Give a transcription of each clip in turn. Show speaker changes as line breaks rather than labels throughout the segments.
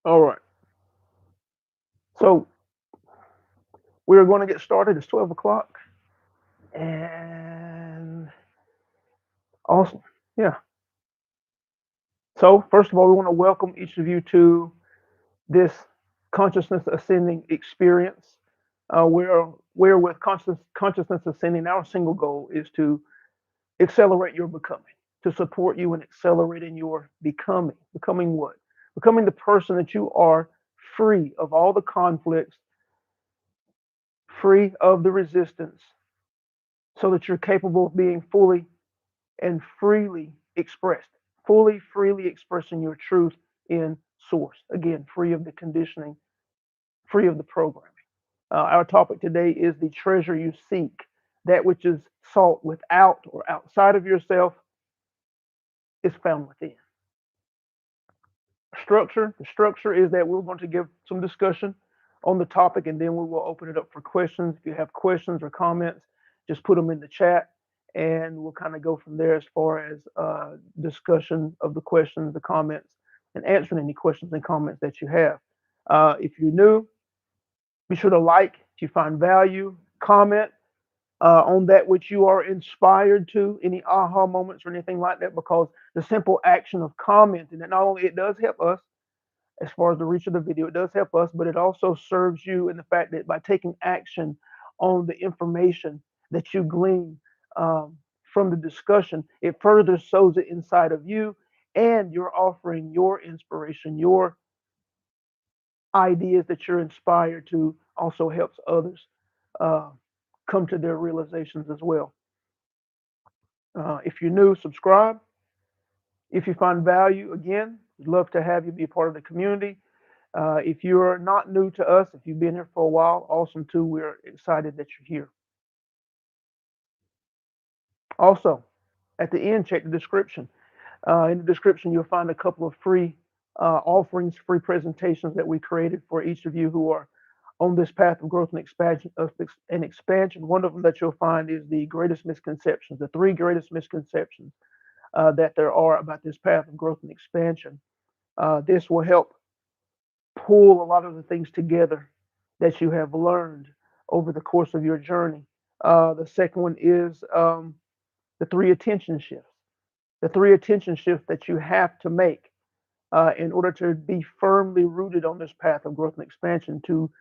All right. So we're going to get started. It's 12 o'clock. And awesome. Yeah. So, first of all, we want to welcome each of you to this consciousness ascending experience. Where with consciousness ascending, our single goal is to accelerate your becoming, to support you in accelerating your becoming. Becoming what? Becoming the person that you are, free of all the conflicts, free of the resistance, so that you're capable of being fully and freely expressed, fully, freely expressing your truth in source. Again, free of the conditioning, free of the programming. Our topic today is the treasure you seek, that which is sought without or outside of yourself is found within. Structure. The structure is that we're going to give some discussion on the topic, and then we will open it up for questions. If you have questions or comments, just put them in the chat, and we'll kind of go from there as far as discussion of the questions, the comments, and answering any questions and comments that you have. If you're new, be sure to like. If you find value, comment on that which you are inspired to, any aha moments or anything like that, because the simple action of commenting, and not only it does help us as far as the reach of the video, it does help us, but it also serves you in the fact that by taking action on the information that you glean from the discussion, it further sows it inside of you, and you're offering your inspiration, your ideas that you're inspired to also helps others uh, come to their realizations as well. If you're new, subscribe. If you find value, again, we'd love to have you be a part of the community. If you're not new to us, if you've been here for a while, awesome too. We're excited that you're here. Also, at the end, check the description. In the description, you'll find a couple of free offerings, free presentations that we created for each of you who are on this path of growth and expansion. One of them that you'll find is the greatest misconceptions, the three greatest misconceptions that there are about this path of growth and expansion. This will help pull a lot of the things together that you have learned over the course of your journey. The second one is the three attention shifts. The three attention shifts that you have to make in order to be firmly rooted on this path of growth and expansion, to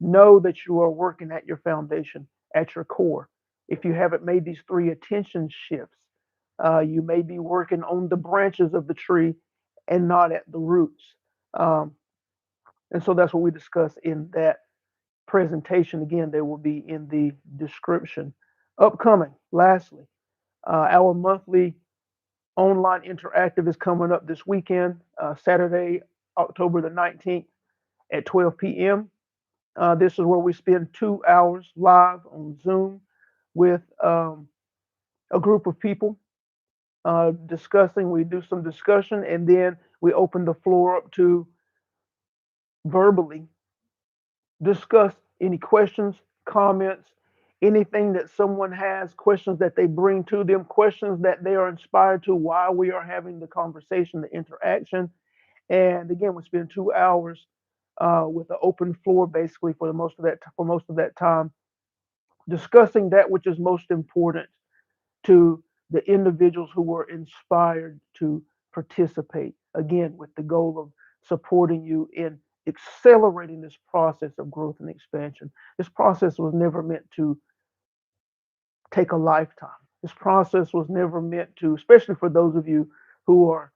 know that you are working at your foundation, at your core. If you haven't made these three attention shifts, you may be working on the branches of the tree and not at the roots. Um, and so that's what we discuss in that presentation. Again, they will be in the description. Upcoming, lastly, our monthly online interactive is coming up this weekend, Saturday, October the 19th at 12 p.m. This is where we spend 2 hours live on Zoom with a group of people discussing. We do some discussion, and then we open the floor up to verbally discuss any questions, comments, anything that someone has, questions that they bring to them, questions that they are inspired to while we are having the conversation, the interaction. And again, we spend 2 hours with an open floor, basically for most of that time, discussing that which is most important to the individuals who were inspired to participate. Again, with the goal of supporting you in accelerating this process of growth and expansion. This process was never meant to take a lifetime. This process was never meant to, especially for those of you who are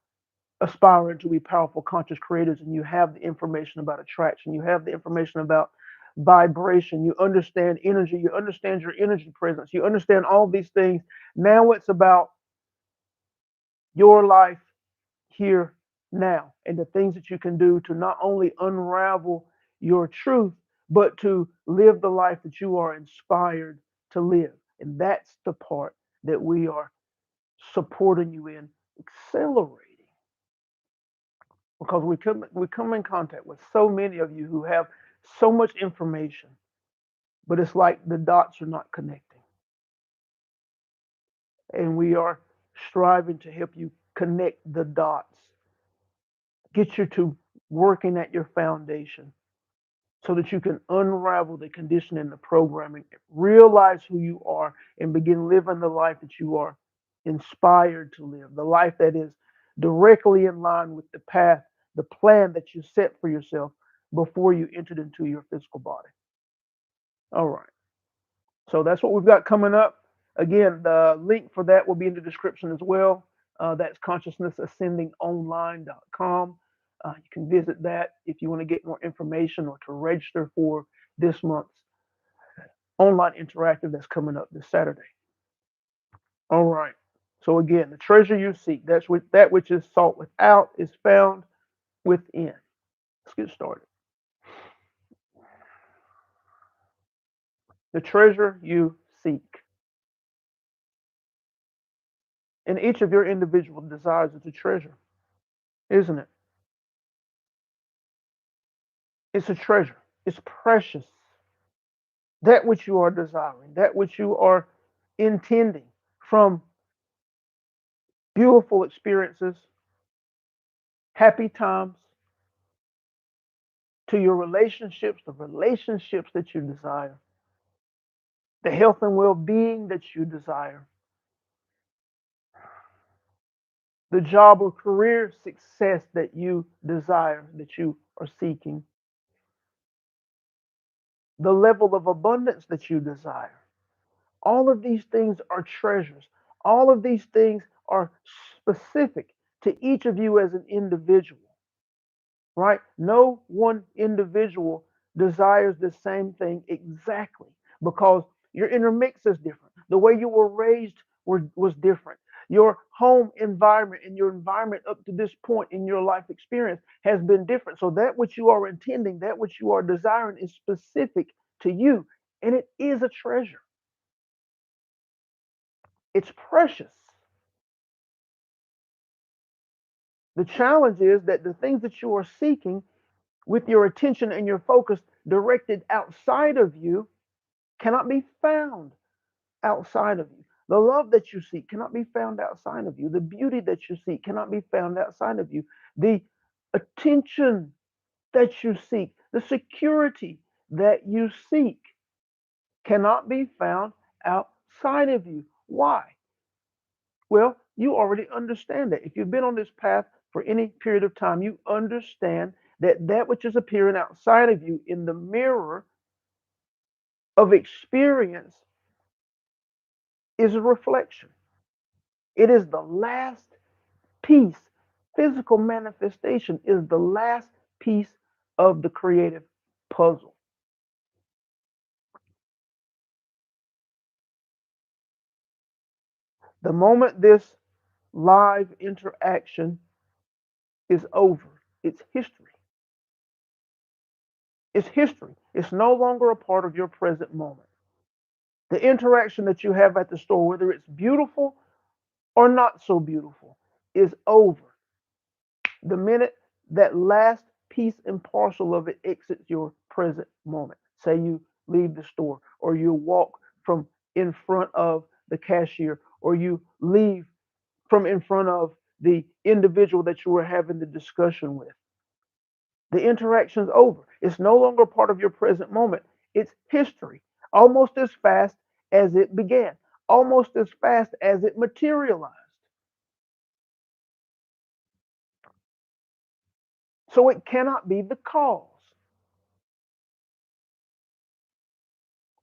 aspiring to be powerful conscious creators, and you have the information about attraction, you have the information about vibration, you understand energy, you understand your energy presence, you understand all these things. Now it's about your life here now, and the things that you can do to not only unravel your truth, but to live the life that you are inspired to live. And that's the part that we are supporting you in accelerating, because we come in contact with so many of you who have so much information, but it's like the dots are not connecting. And we are striving to help you connect the dots, get you to working at your foundation so that you can unravel the conditioning, the programming, realize who you are, and begin living the life that you are inspired to live, the life that is directly in line with the path, the plan that you set for yourself before you entered into your physical body. All right. So that's what we've got coming up. Again, the link for that will be in the description as well. That's consciousnessascendingonline.com. You can visit that if you want to get more information or to register for this month's online interactive that's coming up this Saturday. All right. So again, the treasure you seek, that's what that which is sought without is found within. Let's get started. The treasure you seek. And each of your individual desires is a treasure, isn't it? It's a treasure. It's precious. That which you are desiring, that which you are intending, from beautiful experiences, happy times, to your relationships, the relationships that you desire, the health and well being that you desire, the job or career success that you desire, that you are seeking, the level of abundance that you desire. All of these things are treasures. All of these things are specific to each of you as an individual, right? No one individual desires the same thing exactly because your inner mix is different. The way you were raised was different. Your home environment and your environment up to this point in your life experience has been different. So that which you are intending, that which you are desiring is specific to you, and it is a treasure. It's precious. The challenge is that the things that you are seeking with your attention and your focus directed outside of you cannot be found outside of you. The love that you seek cannot be found outside of you. The beauty that you seek cannot be found outside of you. The attention that you seek, the security that you seek cannot be found outside of you. Why? Well, you already understand that. If you've been on this path for any period of time, you understand that that which is appearing outside of you in the mirror of experience is a reflection. It is the last piece. Physical manifestation is the last piece of the creative puzzle. The moment this live interaction is over, it's history. It's history. It's no longer a part of your present moment. The interaction that you have at the store, whether it's beautiful or not so beautiful, is over. The minute that last piece and parcel of it exits your present moment. Say you leave the store, or you walk from in front of the cashier, or you leave from in front of the individual that you were having the discussion with. The interaction's over. It's no longer part of your present moment. It's history, almost as fast as it began, almost as fast as it materialized. So it cannot be the cause.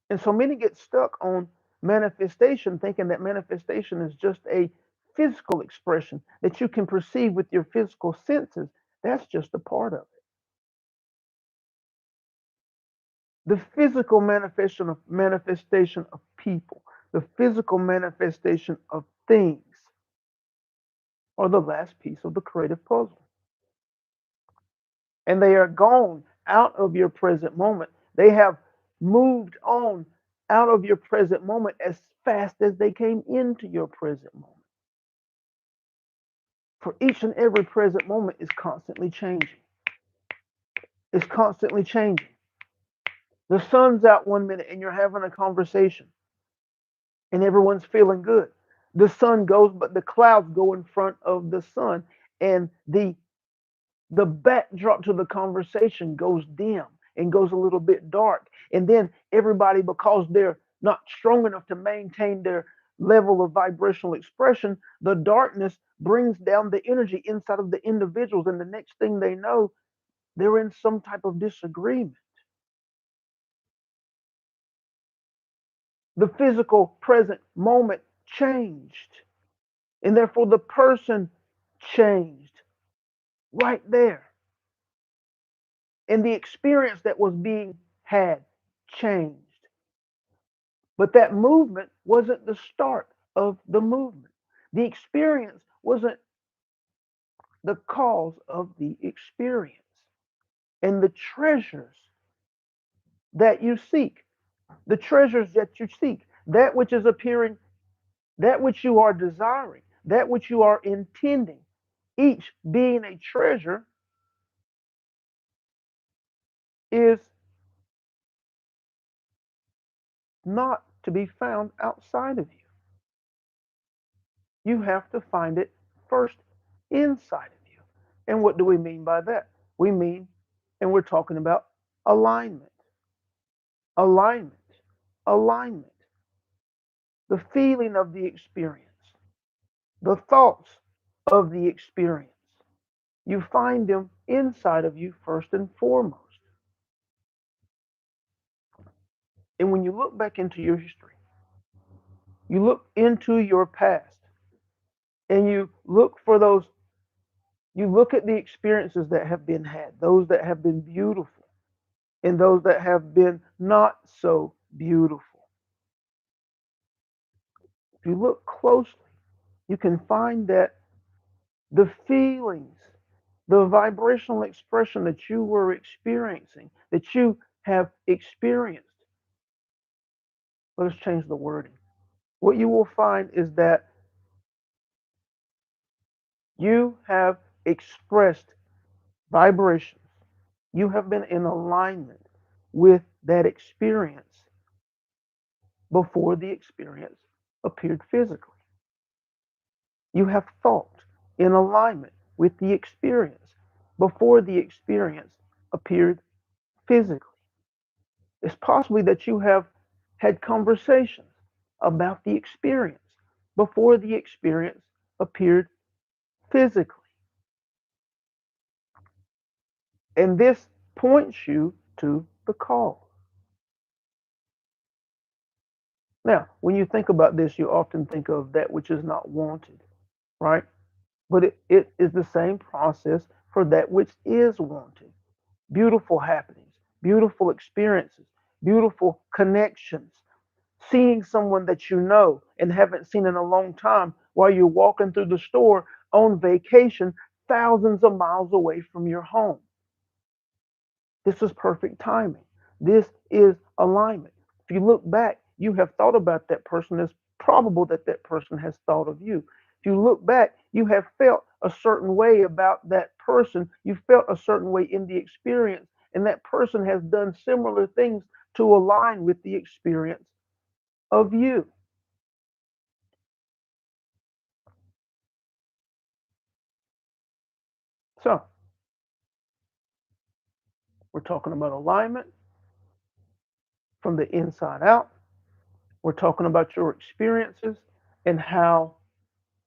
And so many get stuck on manifestation, thinking that manifestation is just a physical expression that you can perceive with your physical senses. That's just a part of it. The physical manifestation of people, the physical manifestation of things are the last piece of the creative puzzle. And they are gone out of your present moment. They have moved on out of your present moment as fast as they came into your present moment. For each and every present moment is constantly changing. It's constantly changing. The sun's out one minute and you're having a conversation and everyone's feeling good. The sun goes, but the clouds go in front of the sun, and the the backdrop to the conversation goes dim and goes a little bit dark. And then everybody, because they're not strong enough to maintain their level of vibrational expression, the darkness brings down the energy inside of the individuals. And the next thing they know, they're in some type of disagreement. The physical present moment changed. And therefore the person changed right there. And the experience that was being had changed. But that movement wasn't the start of the movement. The experience wasn't the cause of the experience. And the treasures that you seek, the treasures that you seek, that which is appearing, that which you are desiring, that which you are intending, each being a treasure, is not to be found outside of you. You have to find it first inside of you. And what do we mean by that? We mean, and we're talking about alignment, alignment, alignment, the feeling of the experience, the thoughts of the experience. You find them inside of you first and foremost. And when you look back into your history, you look into your past, and you look for those, you look at the experiences that have been had, those that have been beautiful, and those that have been not so beautiful. If you look closely, you can find that the feelings, the vibrational expression that you were experiencing, that you have experienced, let us change the wording. What you will find is that you have expressed vibrations. You have been in alignment with that experience before the experience appeared physically. You have thought in alignment with the experience before the experience appeared physically. It's possibly that you have had conversations about the experience before the experience appeared physically. And this points you to the cause. Now, when you think about this, you often think of that which is not wanted, right? But it is the same process for that which is wanted. Beautiful happenings, beautiful experiences, beautiful connections, seeing someone that you know and haven't seen in a long time while you're walking through the store on vacation thousands of miles away from your home. This is perfect timing. This is alignment. If you look back, you have thought about that person. It's probable that that person has thought of you. If you look back, you have felt a certain way about that person. You felt a certain way in the experience, and that person has done similar things to align with the experience of you. So, we're talking about alignment from the inside out. We're talking about your experiences and how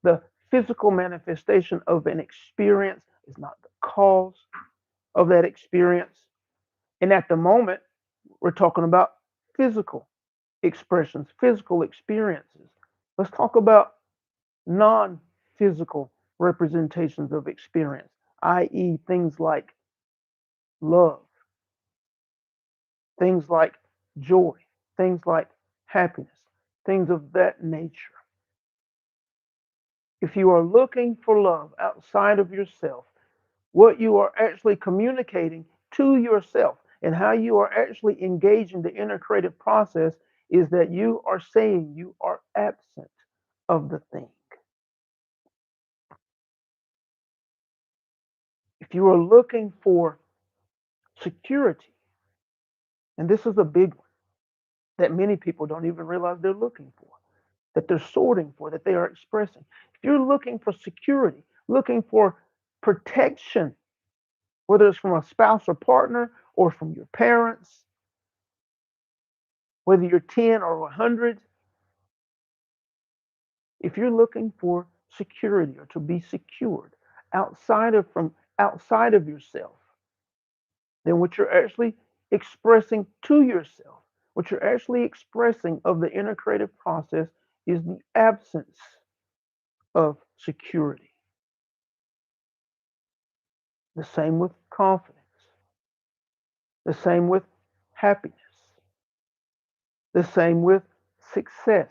the physical manifestation of an experience is not the cause of that experience. And at the moment, we're talking about physical expressions, physical experiences. Let's talk about non physical representations of experience, i.e., things like love, things like joy, things like happiness, things of that nature. If you are looking for love outside of yourself, what you are actually communicating to yourself and how you are actually engaging the inner creative process is that you are saying you are absent of the thing. If you are looking for security, and this is a big one that many people don't even realize they're looking for, that they're sorting for, that they are expressing. If you're looking for security, looking for protection, whether it's from a spouse or partner or from your parents, whether you're 10 or 100, if you're looking for security or to be secured outside of yourself, then what you're actually expressing to yourself, what you're actually expressing of the inner creative process is the absence of security. The same with confidence, the same with happiness, the same with success.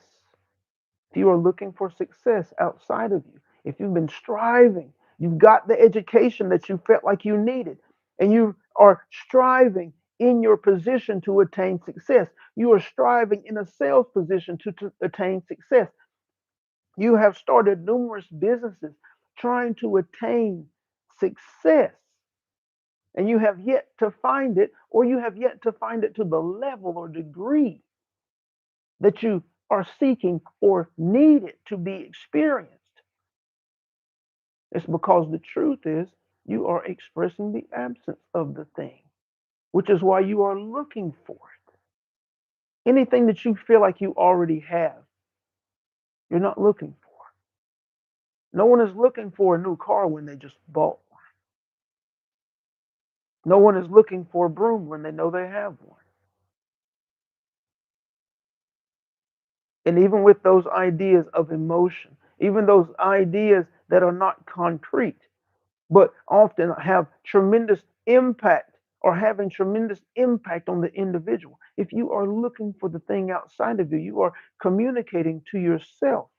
If you are looking for success outside of you, if you've been striving, you've got the education that you felt like you needed, and you are striving in your position to attain success. You are striving in a sales position to attain success. You have started numerous businesses trying to attain success, and you have yet to find it, or you have yet to find it to the level or degree that you are seeking or need it to be experienced. It's because the truth is you are expressing the absence of the thing, which is why you are looking for it. Anything that you feel like you already have, you're not looking for. No one is looking for a new car when they just bought one. No one is looking for a broom when they know they have one. And even with those ideas of emotion, even those ideas that are not concrete, but often have tremendous impact or having tremendous impact on the individual. If you are looking for the thing outside of you, you are communicating to yourself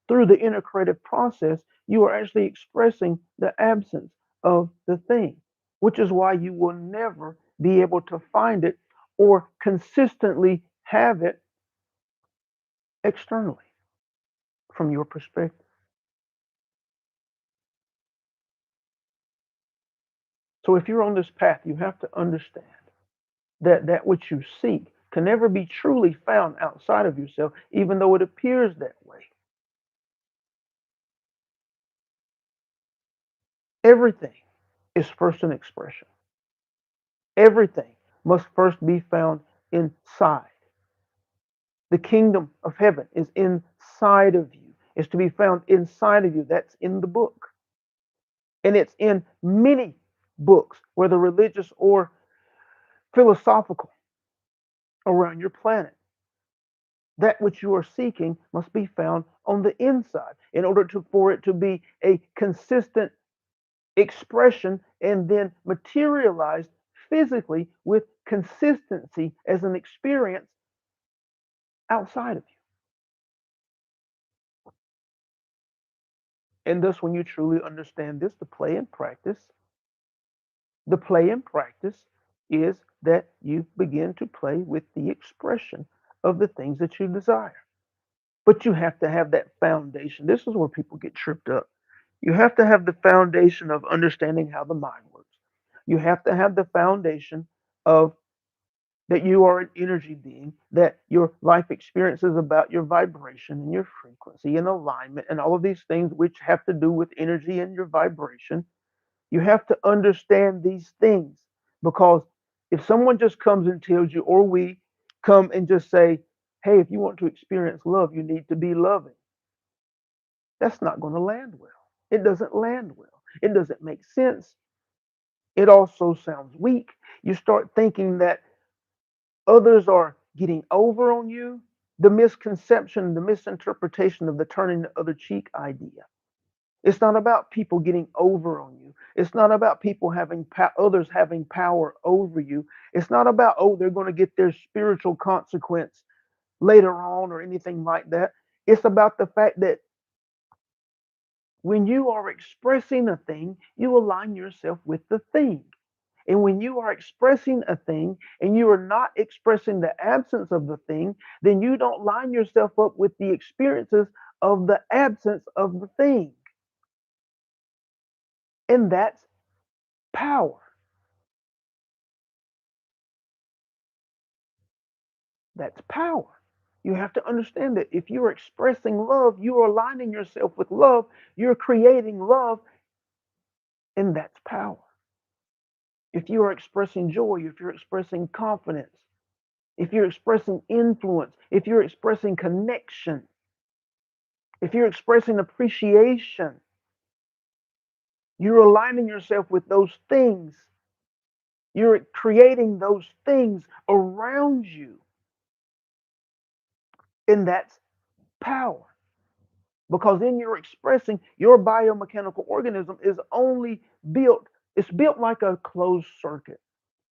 through the inner creative process. You are actually expressing the absence of the thing, which is why you will never be able to find it or consistently have it externally from your perspective. So if you're on this path, you have to understand that which you seek can never be truly found outside of yourself, even though it appears that way. Everything is first an expression. Everything must first be found inside. The kingdom of heaven is inside of you. It's to be found inside of you. That's in the book. And it's in many books, whether religious or philosophical, around your planet. That which you are seeking must be found on the inside in order for it to be a consistent expression and then materialized physically with consistency as an experience outside of you. And thus, when you truly understand this, the play and practice is that you begin to play with the expression of the things that you desire. But you have to have that foundation. This is where people get tripped up. You have to have the foundation of understanding how the mind works. You have to have the foundation of that you are an energy being, that your life experience is about your vibration and your frequency and alignment and all of these things which have to do with energy and your vibration. You have to understand these things because if someone just comes and tells you, or we come and just say, hey, if you want to experience love, you need to be loving, that's not going to land well. It doesn't land well. It doesn't make sense. It also sounds weak. You start thinking that others are getting over on you. The misconception, the misinterpretation of the turning the other cheek idea. It's not about people getting over on you. It's not about people having others having power over you. It's not about, oh, they're going to get their spiritual consequence later on or anything like that. It's about the fact that when you are expressing a thing, you align yourself with the thing. And when you are expressing a thing and you are not expressing the absence of the thing, then you don't line yourself up with the experiences of the absence of the thing. And that's power. That's power. You have to understand that if you're expressing love, you are aligning yourself with love, you're creating love, and that's power. if you are expressing joy, if you're expressing confidence, if you're expressing influence, if you're expressing connection, if you're expressing appreciation, you're aligning yourself with those things. You're creating those things around you. And that's power. Because in your expressing, your biomechanical organism is only built, it's built like a closed circuit.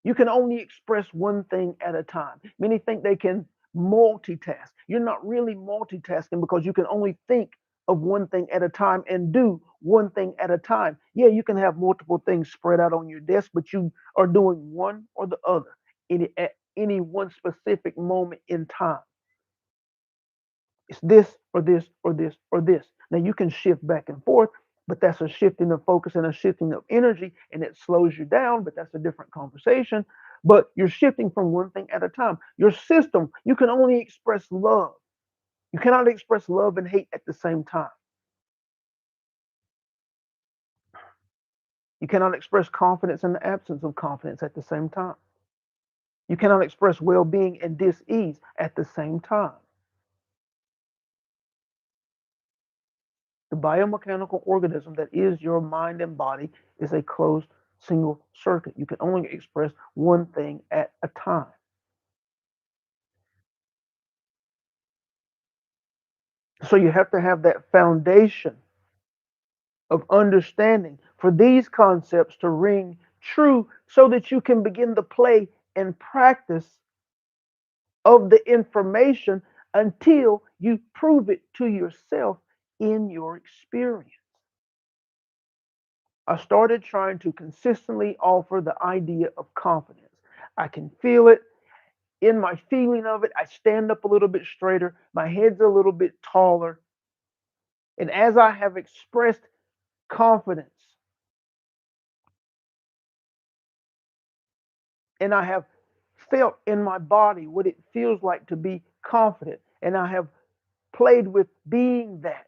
You can only express one thing at a time. Many think they can multitask. You're not really multitasking because you can only think of one thing at a time and do one thing at a time. Yeah, you can have multiple things spread out on your desk, but you are doing one or the other at any one specific moment in time. It's this or this or this or this. Now you can shift back and forth, but that's a shifting of focus and a shifting of energy, and it slows you down, but that's a different conversation. But you're shifting from one thing at a time. Your system, you can only express love. You cannot express love and hate at the same time. You cannot express confidence in the absence of confidence at the same time. You cannot express well being and dis ease at the same time. The biomechanical organism that is your mind and body is a closed single circuit. You can only express one thing at a time. So you have to have that foundation of understanding for these concepts to ring true so that you can begin the play and practice of the information until you prove it to yourself in your experience. I started trying to consistently offer the idea of confidence. I can feel it in my feeling of it. I stand up a little bit straighter, my head's a little bit taller. And as I have expressed confidence, and I have felt in my body what it feels like to be confident, and I have played with being that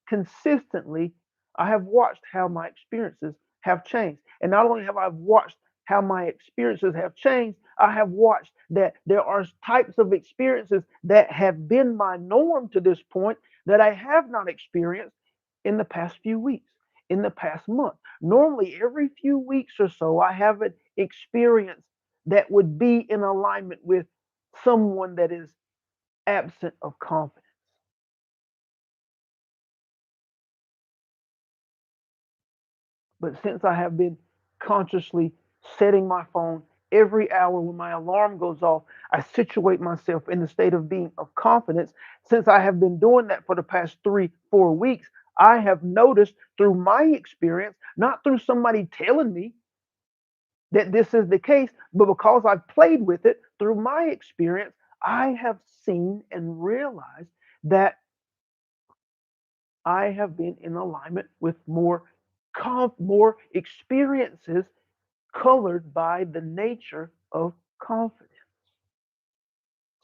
consistently, I have watched how my experiences have changed. And not only have I watched how my experiences have changed, I have watched that there are types of experiences that have been my norm to this point that I have not experienced in the past few weeks, in the past month. Normally, every few weeks or so, I have an experience that would be in alignment with someone that is absent of confidence. But since I have been consciously setting my phone every hour when my alarm goes off, I situate myself in the state of being of confidence. Since I have been doing that for the past 3, 4 weeks, I have noticed through my experience, not through somebody telling me that this is the case, but because I've played with it through my experience, I have seen and realized that I have been in alignment with more experiences colored by the nature of confidence.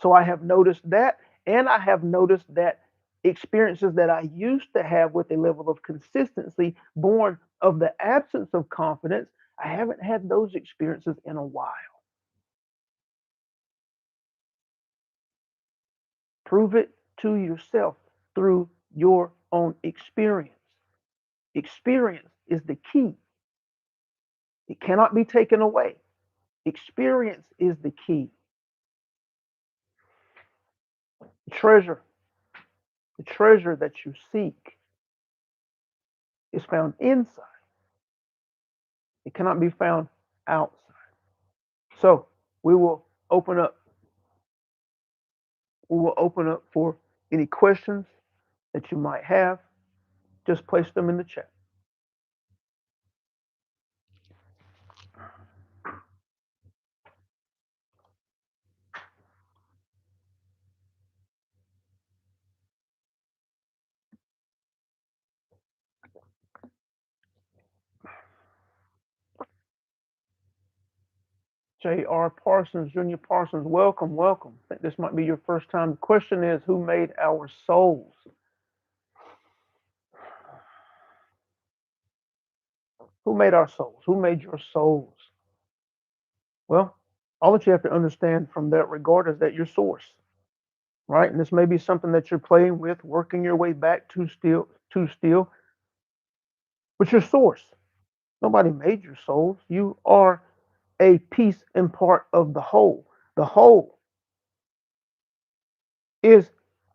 So I have noticed that, and I have noticed that experiences that I used to have with a level of consistency born of the absence of confidence, I haven't had those experiences in a while. Prove it to yourself through your own experience. Experience is the key. It cannot be taken away. Experience is the key. Treasure, the treasure that you seek is found inside. It cannot be found outside. So we will open up. We will open up for any questions that you might have. Just place them in the chat. J.R. Parsons, Junior Parsons, welcome, welcome. I think this might be your first time. The question is, who made our souls? Who made our souls? Who made your souls? Well, all that you have to understand from that regard is that your source, right? And this may be something that you're playing with, working your way back to still, but your source. Nobody made your souls. You are a piece and part of the whole. The whole is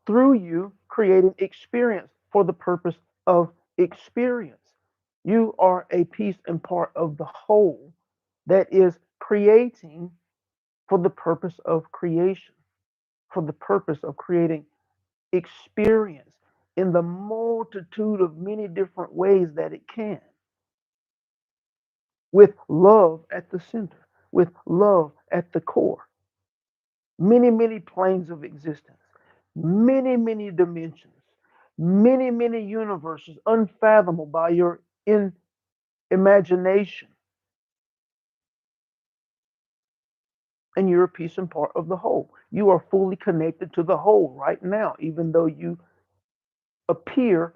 through you creating experience for the purpose of experience. You are a piece and part of the whole that is creating for the purpose of creation, for the purpose of creating experience in the multitude of many different ways that it can, with love at the center, with love at the core. Many, many planes of existence, many, many dimensions, many, many universes unfathomable by your imagination. And you're a piece and part of the whole. You are fully connected to the whole right now, even though you appear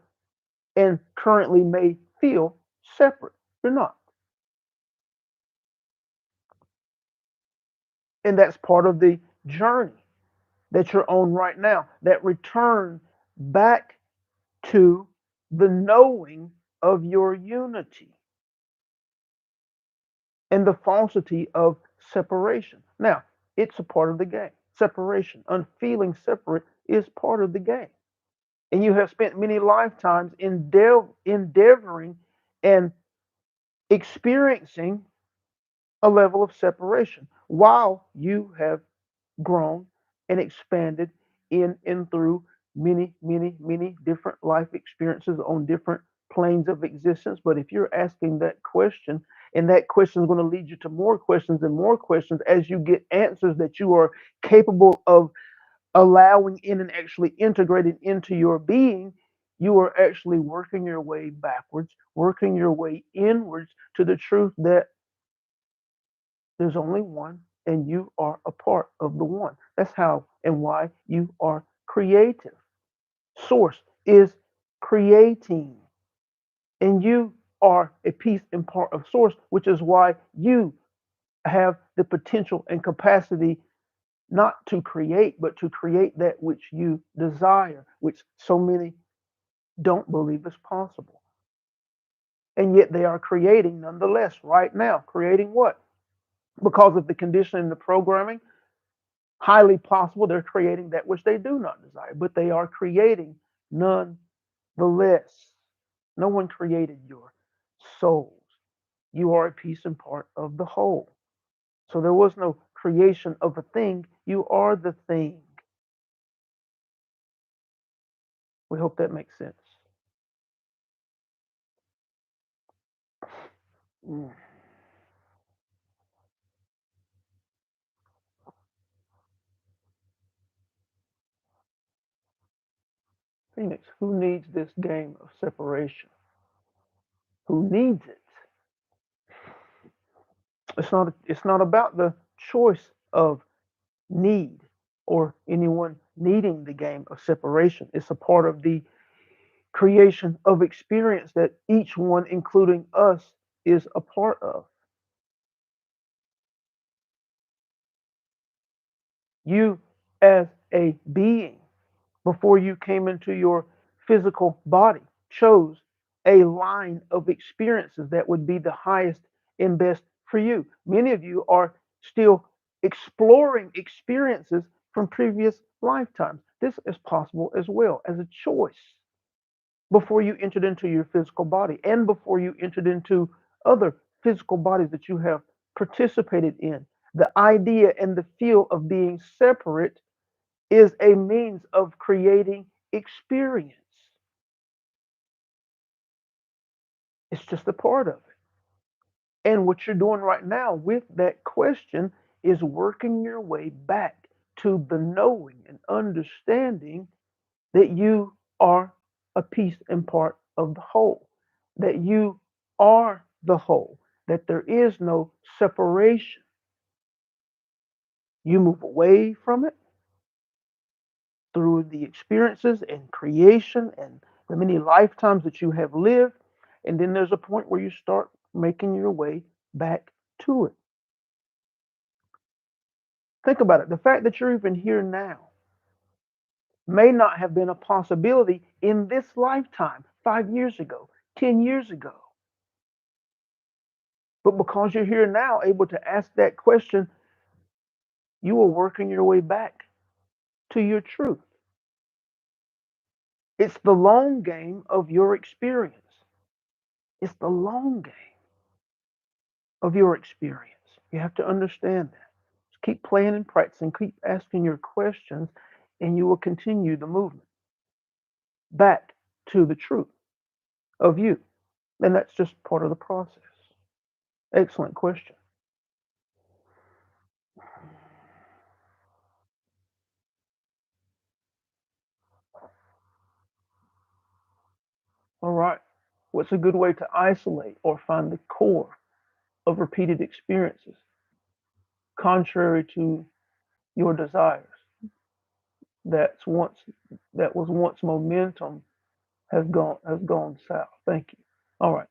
and currently may feel separate. You're not. And that's part of the journey that you're on right now, that return back to the knowing of your unity and the falsity of separation. Now, it's a part of the game. Separation, unfeeling separate, is part of the game. And you have spent many lifetimes endeavoring and experiencing a level of separation while you have grown and expanded in and through many, many, many different life experiences on different planes of existence. But if you're asking that question, and that question is going to lead you to more questions and more questions as you get answers that you are capable of allowing in and actually integrating into your being, you are actually working your way backwards, working your way inwards to the truth that there's only one, and you are a part of the one. That's how and why you are creative. Source is creating, and you are a piece and part of Source, which is why you have the potential and capacity not to create, but to create that which you desire, which so many don't believe is possible. And yet they are creating nonetheless right now. Creating what? Because of the conditioning, the programming, highly possible they're creating that which they do not desire, but they are creating nonetheless. No one created your souls. You are a piece and part of the whole. So there was no creation of a thing. You are the thing. We hope that makes sense. Mm. Phoenix, who needs this game of separation? Who needs it? It's not about the choice of need or anyone needing the game of separation. It's a part of the creation of experience that each one, including us, is a part of. You, as a being, before you came into your physical body, chose a line of experiences that would be the highest and best for you. Many of you are still exploring experiences from previous lifetimes. This is possible as well as a choice before you entered into your physical body and before you entered into other physical bodies that you have participated in. The idea and the feel of being separate is a means of creating experience. It's just a part of it. And what you're doing right now with that question is working your way back to the knowing and understanding that you are a piece and part of the whole, that you are the whole, that there is no separation. You move away from it through the experiences and creation and the many lifetimes that you have lived. And then there's a point where you start making your way back to it. Think about it. The fact that you're even here now may not have been a possibility in this lifetime 5 years ago, 10 years ago. But because you're here now, able to ask that question, you are working your way back to your truth. It's the long game of your experience. It's the long game of your experience. You have to understand that. Just keep playing and practicing, keep asking your questions, and you will continue the movement back to the truth of you. And that's just part of the process. Excellent question. All right. What's a good way to isolate or find the core of repeated experiences contrary to your desires? That's once that was once momentum has gone south. Thank you. All right.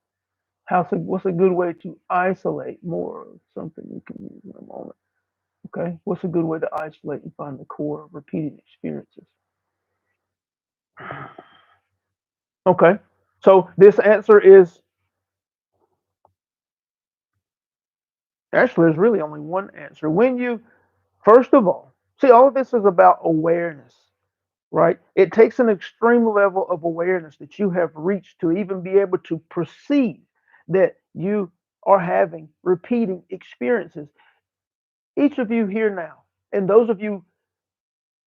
What's a good way to isolate more of something you can use in a moment? Okay. What's a good way to isolate and find the core of repeated experiences? Okay. So this answer is actually there's really only one answer. When you first of all, see, all of this is about awareness, right? It takes an extreme level of awareness that you have reached to even be able to perceive that you are having repeating experiences. Each of you here now, and those of you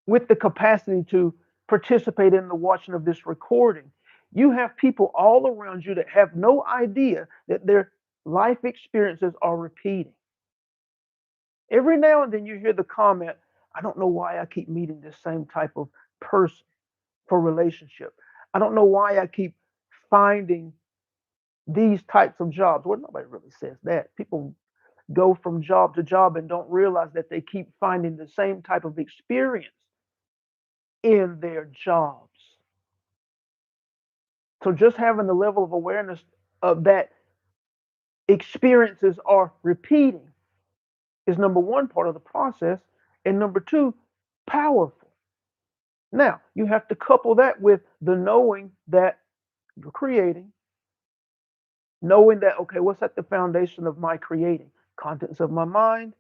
with the capacity to participate in the watching of this recording, you have people all around you that have no idea that their life experiences are repeating. Every now and then you hear the comment, I don't know why I keep meeting this same type of person for relationship. I don't know why I keep finding these types of jobs. Well, nobody really says that. People go from job to job and don't realize that they keep finding the same type of experience in their jobs. So just having the level of awareness of that experiences are repeating is number one part of the process, and number two, powerful. Now, you have to couple that with the knowing that you're creating, knowing that, okay, what's at the foundation of my creating? Contents of my mind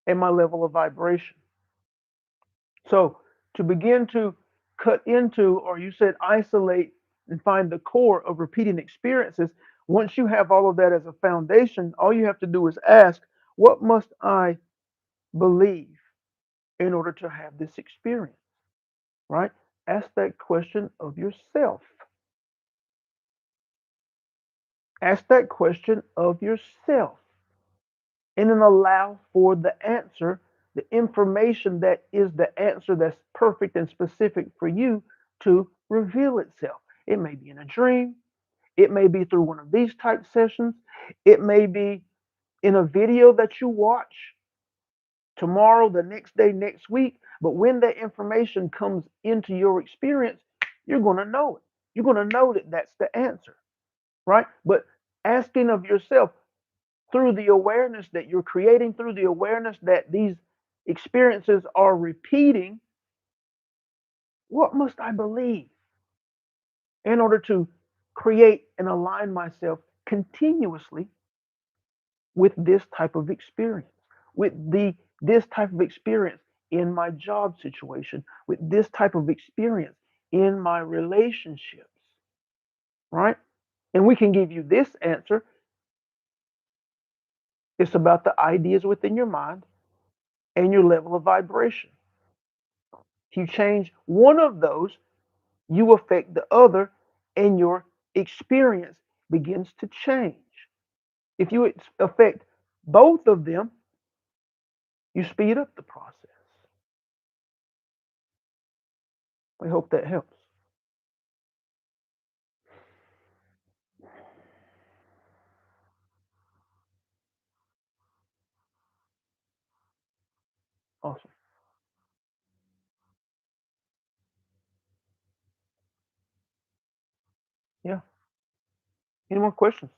and my level of vibration. So, to begin to cut into, or you said isolate and find the core of repeating experiences, once you have all of that as a foundation, all you have to do is ask, what must I believe in order to have this experience? Right? Ask that question of yourself. Ask that question of yourself and then allow for the answer, the information that is the answer that's perfect and specific for you to reveal itself. It may be in a dream, it may be through one of these type sessions, it may be in a video that you watch tomorrow, the next day, next week. But when that information comes into your experience, you're going to know it. You're going to know that that's the answer, right? But asking of yourself through the awareness that you're creating, through the awareness that these experiences are repeating, what must I believe in order to create and align myself continuously with this type of experience, with this type of experience in my job situation, with this type of experience in my relationships, right? And we can give you this answer. It's about the ideas within your mind and your level of vibration. If you change one of those, you affect the other, and your experience begins to change. If you affect both of them, you speed up the process. I hope that helps. Awesome. Yeah. Any more questions?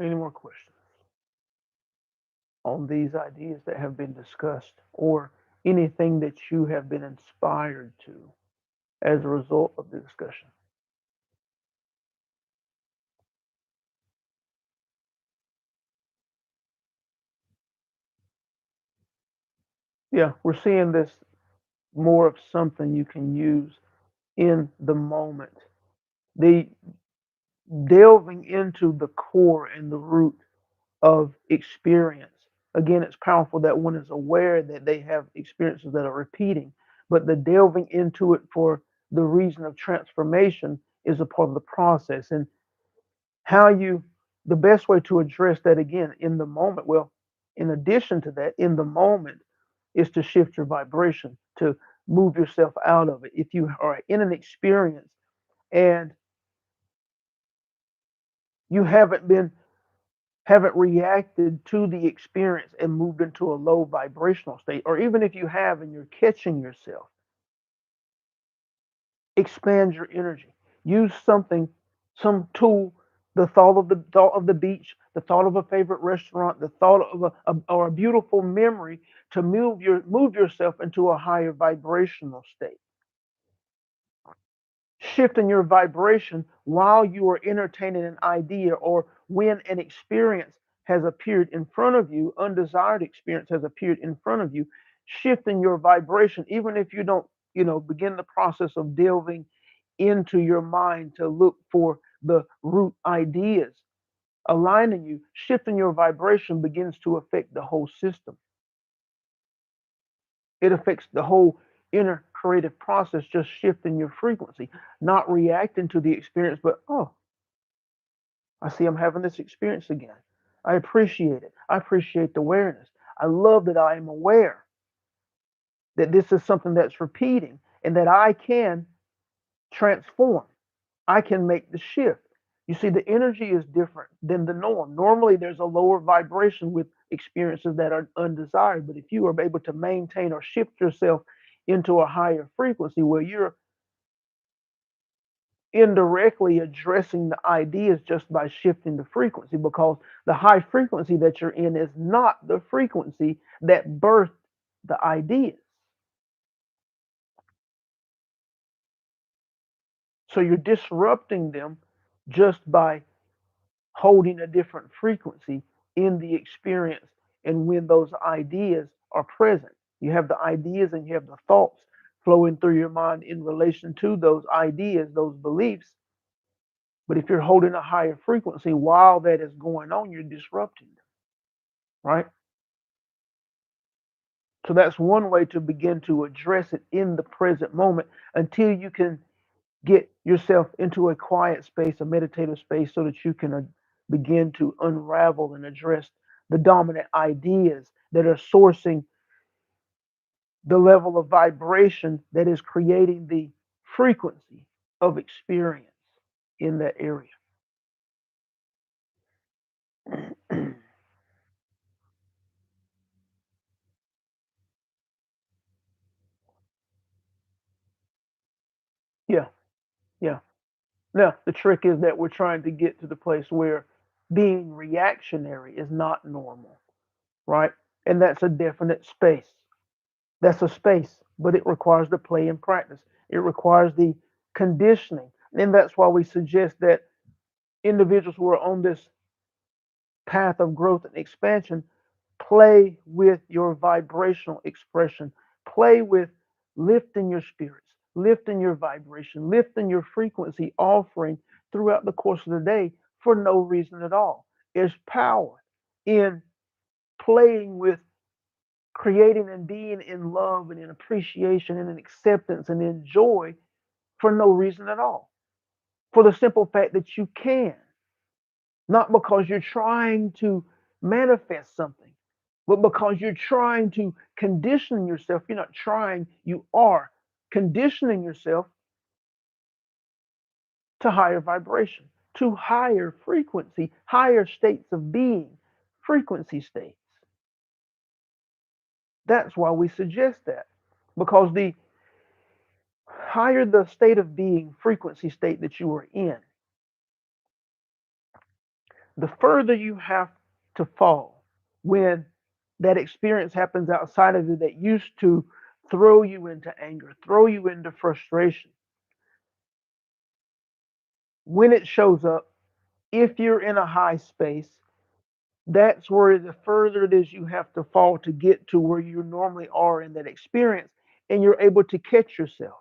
Any more questions on these ideas that have been discussed or anything that you have been inspired to as a result of the discussion? Yeah, we're seeing this more of something you can use in the moment. The delving into the core and the root of experience. Again, it's powerful that one is aware that they have experiences that are repeating, but the delving into it for the reason of transformation is a part of the process. And how you, the best way to address that again in the moment, well, in addition to that, in the moment, is to shift your vibration, to move yourself out of it. If you are in an experience and you haven't reacted to the experience and moved into a low vibrational state, or even if you have and you're catching yourself, expand your energy. Use something, some tool, the thought of the beach, the thought of a favorite restaurant, the thought of or a beautiful memory to move yourself into a higher vibrational state. Shifting your vibration while you are entertaining an idea or when an experience has appeared in front of you, undesired experience has appeared in front of you, shifting your vibration, even if you don't, begin the process of delving into your mind to look for the root ideas, aligning you, shifting your vibration begins to affect the whole system. It affects the whole inner creative process, just shifting your frequency, not reacting to the experience, but oh, I see I'm having this experience again. I appreciate it. I appreciate the awareness. I love that I am aware that this is something that's repeating and that I can transform. I can make the shift. You see, the energy is different than the norm. Normally, there's a lower vibration with experiences that are undesired. But if you are able to maintain or shift yourself into a higher frequency where you're indirectly addressing the ideas just by shifting the frequency, because the high frequency that you're in is not the frequency that birthed the ideas. So you're disrupting them just by holding a different frequency in the experience and when those ideas are present. You have the ideas and you have the thoughts flowing through your mind in relation to those ideas, those beliefs. But if you're holding a higher frequency while that is going on, you're disrupting them, right? So that's one way to begin to address it in the present moment until you can get yourself into a quiet space, a meditative space, so that you can begin to unravel and address the dominant ideas that are sourcing the level of vibration that is creating the frequency of experience in that area. Yeah, yeah. Now, the trick is that we're trying to get to the place where being reactionary is not normal, right? And that's a definite space. That's a space, but it requires the play and practice. It requires the conditioning. And that's why we suggest that individuals who are on this path of growth and expansion play with your vibrational expression, play with lifting your spirits, lifting your vibration, lifting your frequency offering throughout the course of the day for no reason at all. There's power in playing with creating and being in love and in appreciation and in acceptance and in joy for no reason at all. For the simple fact that you can, not because you're trying to manifest something, but because you're trying to condition yourself. You're not trying, you are conditioning yourself to higher vibration, to higher frequency, higher states of being, frequency states. That's why we suggest that, because the higher the state of being, frequency state that you are in, the further you have to fall when that experience happens outside of you that used to throw you into anger, throw you into frustration, when it shows up, if you're in a high space, that's where the further it is you have to fall to get to where you normally are in that experience, and you're able to catch yourself.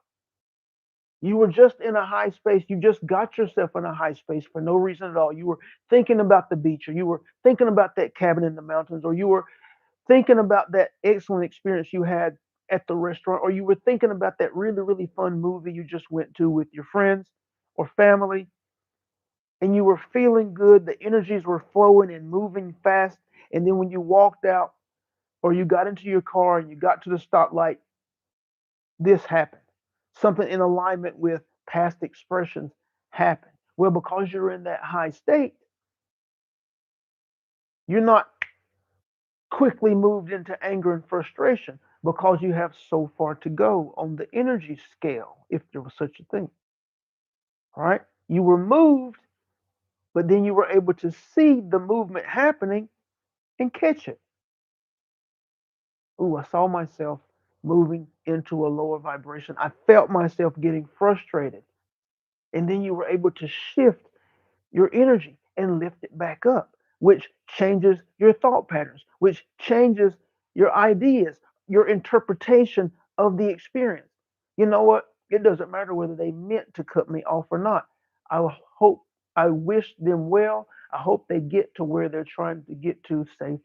You were just in a high space. You just got yourself in a high space for no reason at all. You were thinking about the beach, or you were thinking about that cabin in the mountains, or you were thinking about that excellent experience you had at the restaurant, or you were thinking about that really, really fun movie you just went to with your friends or family, and you were feeling good. The energies were flowing and moving fast. And then when you walked out or you got into your car and you got to the stoplight, this happened. Something in alignment with past expressions happened. Well, because you're in that high state, you're not quickly moved into anger and frustration because you have so far to go on the energy scale, if there was such a thing. All right? You were moved, but then you were able to see the movement happening and catch it. Ooh, I saw myself moving into a lower vibration. I felt myself getting frustrated. And then you were able to shift your energy and lift it back up, which changes your thought patterns, which changes your ideas, your interpretation of the experience. You know what? It doesn't matter whether they meant to cut me off or not. I hope, I wish them well. I hope they get to where they're trying to get to safely.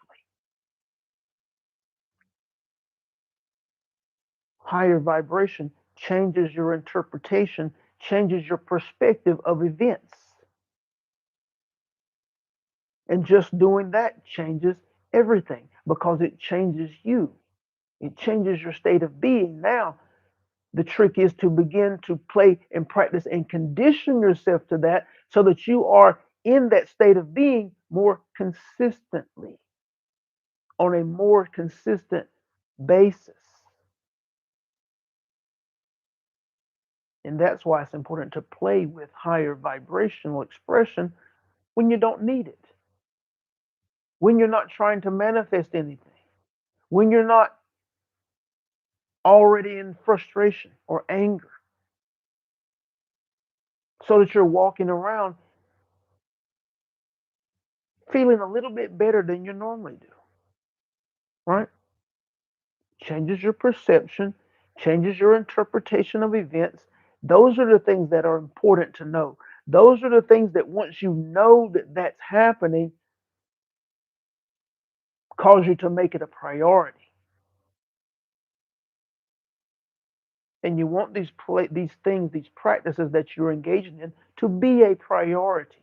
Higher vibration changes your interpretation, changes your perspective of events. And just doing that changes everything because it changes you. It changes your state of being. Now, the trick is to begin to play and practice and condition yourself to that so that you are in that state of being more consistently, on a more consistent basis. And that's why it's important to play with higher vibrational expression when you don't need it, when you're not trying to manifest anything, when you're not already in frustration or anger, so that you're walking around feeling a little bit better than you normally do, right? Changes your perception, changes your interpretation of events. Those are the things that are important to know. Those are the things that once you know that that's happening, cause you to make it a priority. And you want these things, these practices that you're engaging in to be a priority.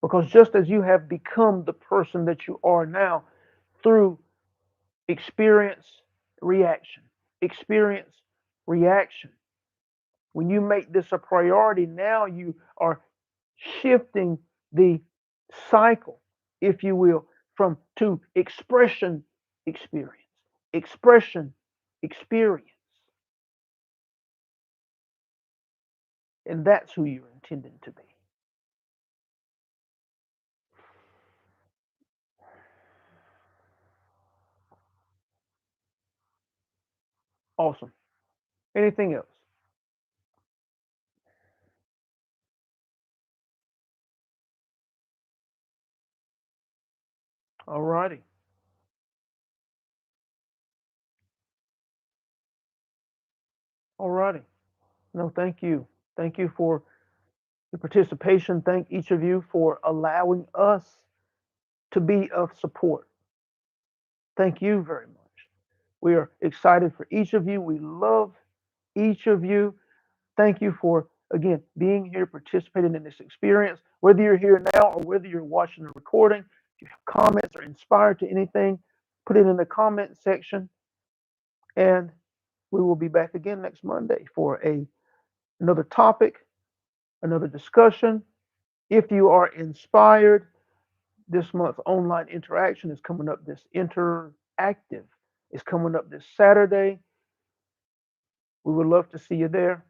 Because just as you have become the person that you are now through experience, reaction, experience, reaction, when you make this a priority, now you are shifting the cycle, if you will, from to expression, experience, expression, experience. And that's who you're intended to be. Awesome. Anything else? All righty. All righty. No, thank you. Thank you for your participation. Thank each of you for allowing us to be of support. Thank you very much. We are excited for each of you. We love each of you. Thank you for, again, being here, participating in this experience. Whether you're here now or whether you're watching the recording, if you have comments or inspired to anything, put it in the comment section. And we will be back again next Monday for another topic, another discussion. If you are inspired, this month's online interaction is coming up. This interactive is coming up this Saturday. We would love to see you there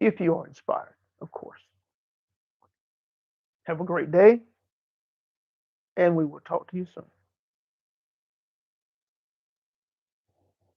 if you are inspired, of course. Have a great day, and we will talk to you soon.